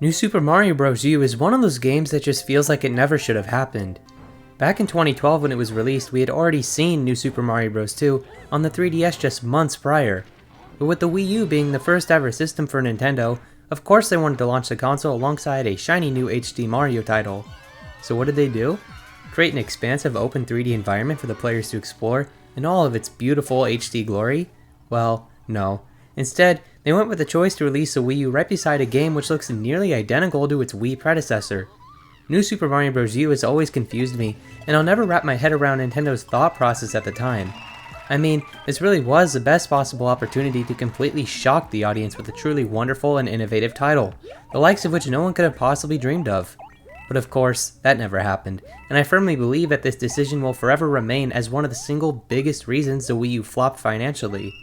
New Super Mario Bros. U is one of those games that just feels like it never should have happened. Back in 2012 when it was released, we had already seen New Super Mario Bros. 2 on the 3DS just months prior. But with the Wii U being the first ever system for Nintendo, of course they wanted to launch the console alongside a shiny new HD Mario title. So what did they do? Create an expansive open 3D environment for the players to explore in all of its beautiful HD glory? Well, no. Instead, they went with the choice to release a Wii U right beside a game which looks nearly identical to its Wii predecessor. New Super Mario Bros. U has always confused me, and I'll never wrap my head around Nintendo's thought process at the time. I mean, this really was the best possible opportunity to completely shock the audience with a truly wonderful and innovative title, the likes of which no one could have possibly dreamed of. But of course, that never happened, and I firmly believe that this decision will forever remain as one of the single biggest reasons the Wii U flopped financially.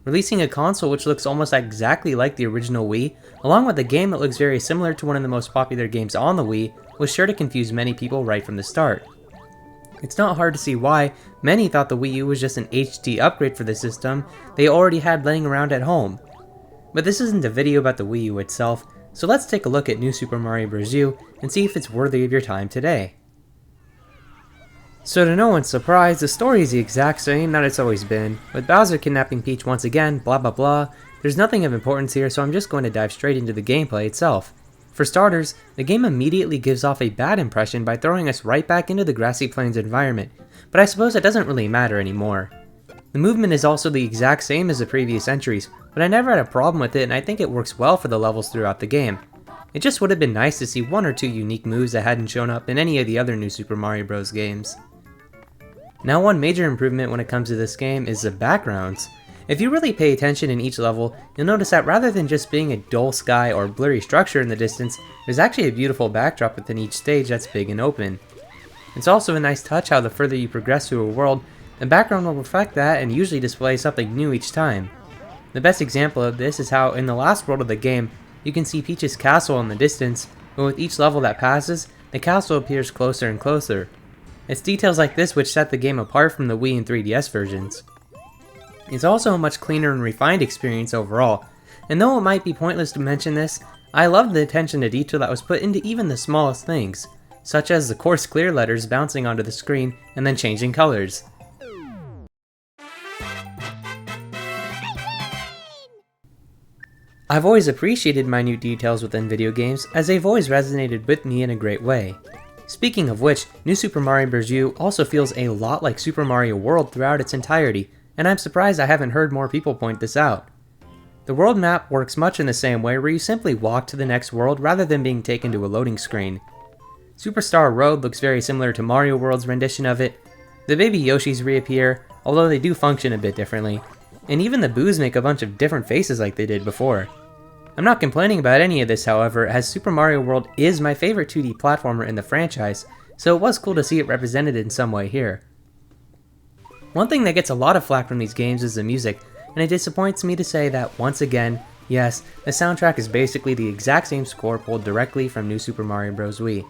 Releasing a console which looks almost exactly like the original Wii, along with a game that looks very similar to one of the most popular games on the Wii, was sure to confuse many people right from the start. It's not hard to see why many thought the Wii U was just an HD upgrade for the system they already had laying around at home. But this isn't a video about the Wii U itself, so let's take a look at New Super Mario Bros. U and see if it's worthy of your time today. So to no one's surprise, the story is the exact same that it's always been, with Bowser kidnapping Peach once again, blah blah blah. There's nothing of importance here, so I'm just going to dive straight into the gameplay itself. For starters, the game immediately gives off a bad impression by throwing us right back into the grassy plains environment, but I suppose that doesn't really matter anymore. The movement is also the exact same as the previous entries, but I never had a problem with it and I think it works well for the levels throughout the game. It just would have been nice to see one or two unique moves that hadn't shown up in any of the other New Super Mario Bros. Games. Now, one major improvement when it comes to this game is the backgrounds. If you really pay attention in each level, you'll notice that rather than just being a dull sky or blurry structure in the distance, there's actually a beautiful backdrop within each stage that's big and open. It's also a nice touch how the further you progress through a world, the background will reflect that and usually display something new each time. The best example of this is how in the last world of the game, you can see Peach's castle in the distance, but with each level that passes, the castle appears closer and closer. It's details like this which set the game apart from the Wii and 3DS versions. It's also a much cleaner and refined experience overall, and though it might be pointless to mention this, I love the attention to detail that was put into even the smallest things, such as the coarse clear letters bouncing onto the screen and then changing colors. I've always appreciated minute details within video games, as they've always resonated with me in a great way. Speaking of which, New Super Mario Bros. U also feels a lot like Super Mario World throughout its entirety, and I'm surprised I haven't heard more people point this out. The world map works much in the same way where you simply walk to the next world rather than being taken to a loading screen. Superstar Road looks very similar to Mario World's rendition of it. The baby Yoshis reappear, although they do function a bit differently, and even the Boos make a bunch of different faces like they did before. I'm not complaining about any of this, however, as Super Mario World is my favorite 2D platformer in the franchise, so it was cool to see it represented in some way here. One thing that gets a lot of flack from these games is the music, and it disappoints me to say that once again, yes, the soundtrack is basically the exact same score pulled directly from New Super Mario Bros. Wii.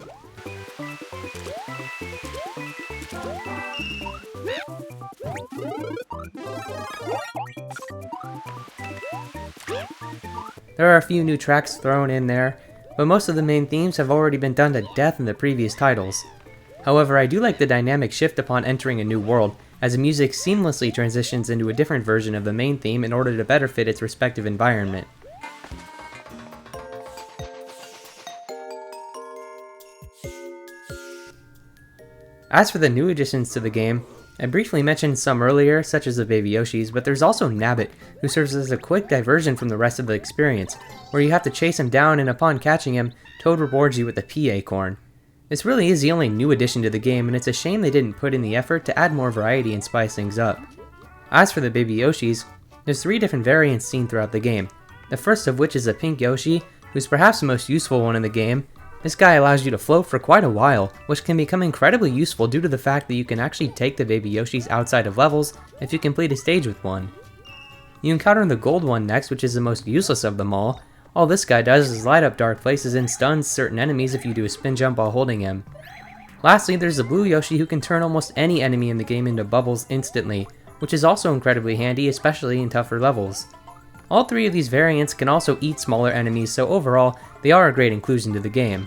There are a few new tracks thrown in there, but most of the main themes have already been done to death in the previous titles. However, I do like the dynamic shift upon entering a new world, as the music seamlessly transitions into a different version of the main theme in order to better fit its respective environment. As for the new additions to the game, I briefly mentioned some earlier, such as the baby Yoshis, but there's also Nabbit, who serves as a quick diversion from the rest of the experience, where you have to chase him down and upon catching him, Toad rewards you with a pea acorn. This really is the only new addition to the game, and it's a shame they didn't put in the effort to add more variety and spice things up. As for the baby Yoshis, there's 3 different variants seen throughout the game, the first of which is a pink Yoshi, who's perhaps the most useful one in the game. This guy allows you to float for quite a while, which can become incredibly useful due to the fact that you can actually take the baby Yoshis outside of levels if you complete a stage with one. You encounter the gold one next, which is the most useless of them all. All this guy does is light up dark places and stuns certain enemies if you do a spin jump while holding him. Lastly, there's the blue Yoshi who can turn almost any enemy in the game into bubbles instantly, which is also incredibly handy, especially in tougher levels. All three of these variants can also eat smaller enemies, so overall, they are a great inclusion to the game.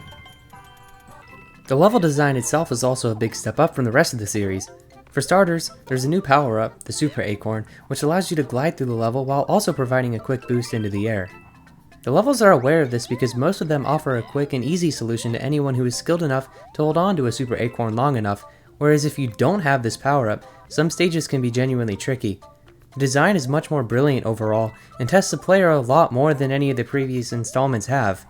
The level design itself is also a big step up from the rest of the series. For starters, there's a new power-up, the Super Acorn, which allows you to glide through the level while also providing a quick boost into the air. The levels are aware of this because most of them offer a quick and easy solution to anyone who is skilled enough to hold on to a Super Acorn long enough, whereas if you don't have this power-up, some stages can be genuinely tricky. The design is much more brilliant overall, and tests the player a lot more than any of the previous installments have.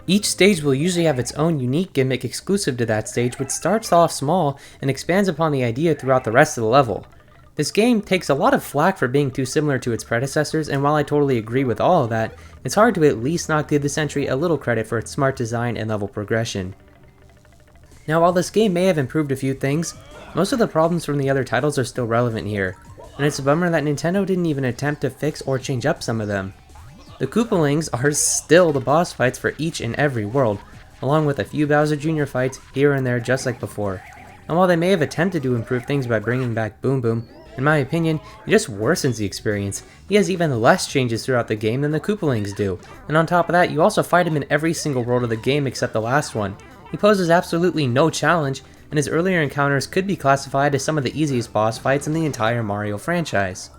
Each stage will usually have its own unique gimmick exclusive to that stage, which starts off small and expands upon the idea throughout the rest of the level. This game takes a lot of flack for being too similar to its predecessors, and while I totally agree with all of that, it's hard to at least not give this entry a little credit for its smart design and level progression. Now, while this game may have improved a few things, most of the problems from the other titles are still relevant here, and it's a bummer that Nintendo didn't even attempt to fix or change up some of them. The Koopalings are still the boss fights for each and every world, along with a few Bowser Jr. fights here and there just like before. And while they may have attempted to improve things by bringing back Boom Boom, in my opinion, it just worsens the experience. He has even less changes throughout the game than the Koopalings do, and on top of that, you also fight him in every single world of the game except the last one. He poses absolutely no challenge, and his earlier encounters could be classified as some of the easiest boss fights in the entire Mario franchise.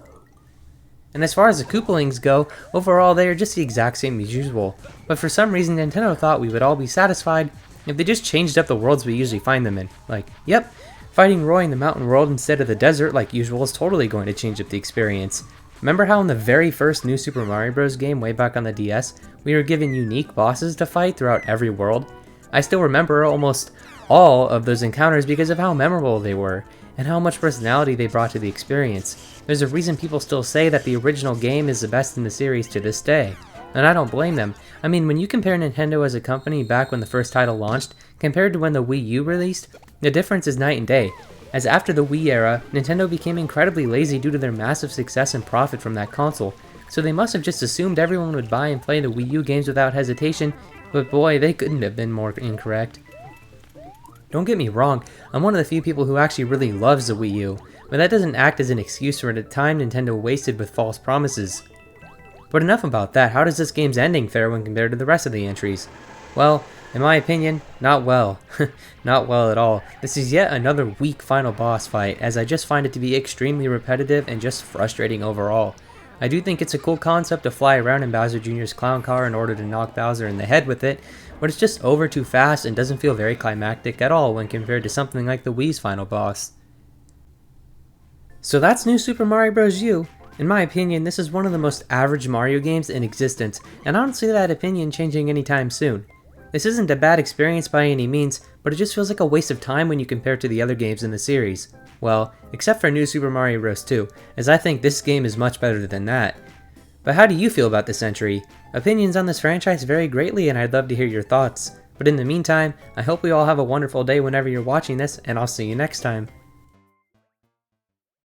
And as far as the Koopalings go, overall they are just the exact same as usual, but for some reason Nintendo thought we would all be satisfied if they just changed up the worlds we usually find them in. Like, yep, fighting Roy in the mountain world instead of the desert like usual is totally going to change up the experience. Remember how in the very first new Super Mario Bros. Game way back on the DS, we were given unique bosses to fight throughout every world? I still remember almost all of those encounters because of how memorable they were, and how much personality they brought to the experience. There's a reason people still say that the original game is the best in the series to this day, and I don't blame them. I mean, when you compare Nintendo as a company back when the first title launched, compared to when the Wii U released, the difference is night and day, as after the Wii era, Nintendo became incredibly lazy due to their massive success and profit from that console, so they must have just assumed everyone would buy and play the Wii U games without hesitation, but boy, they couldn't have been more incorrect. Don't get me wrong, I'm one of the few people who actually really loves the Wii U, but that doesn't act as an excuse for the time Nintendo wasted with false promises. But enough about that, how does this game's ending fare when compared to the rest of the entries? Well, in my opinion, not well. Not well at all. This is yet another weak final boss fight, as I just find it to be extremely repetitive and just frustrating overall. I do think it's a cool concept to fly around in Bowser Jr.'s clown car in order to knock Bowser in the head with it, but it's just over too fast and doesn't feel very climactic at all when compared to something like the Wii's final boss. So that's New Super Mario Bros. U. In my opinion, this is one of the most average Mario games in existence, and I don't see that opinion changing anytime soon. This isn't a bad experience by any means, but it just feels like a waste of time when you compare it to the other games in the series. Well, except for New Super Mario Bros. 2, as I think this game is much better than that. But how do you feel about this entry? Opinions on this franchise vary greatly, and I'd love to hear your thoughts. But in the meantime, I hope we all have a wonderful day whenever you're watching this, and I'll see you next time.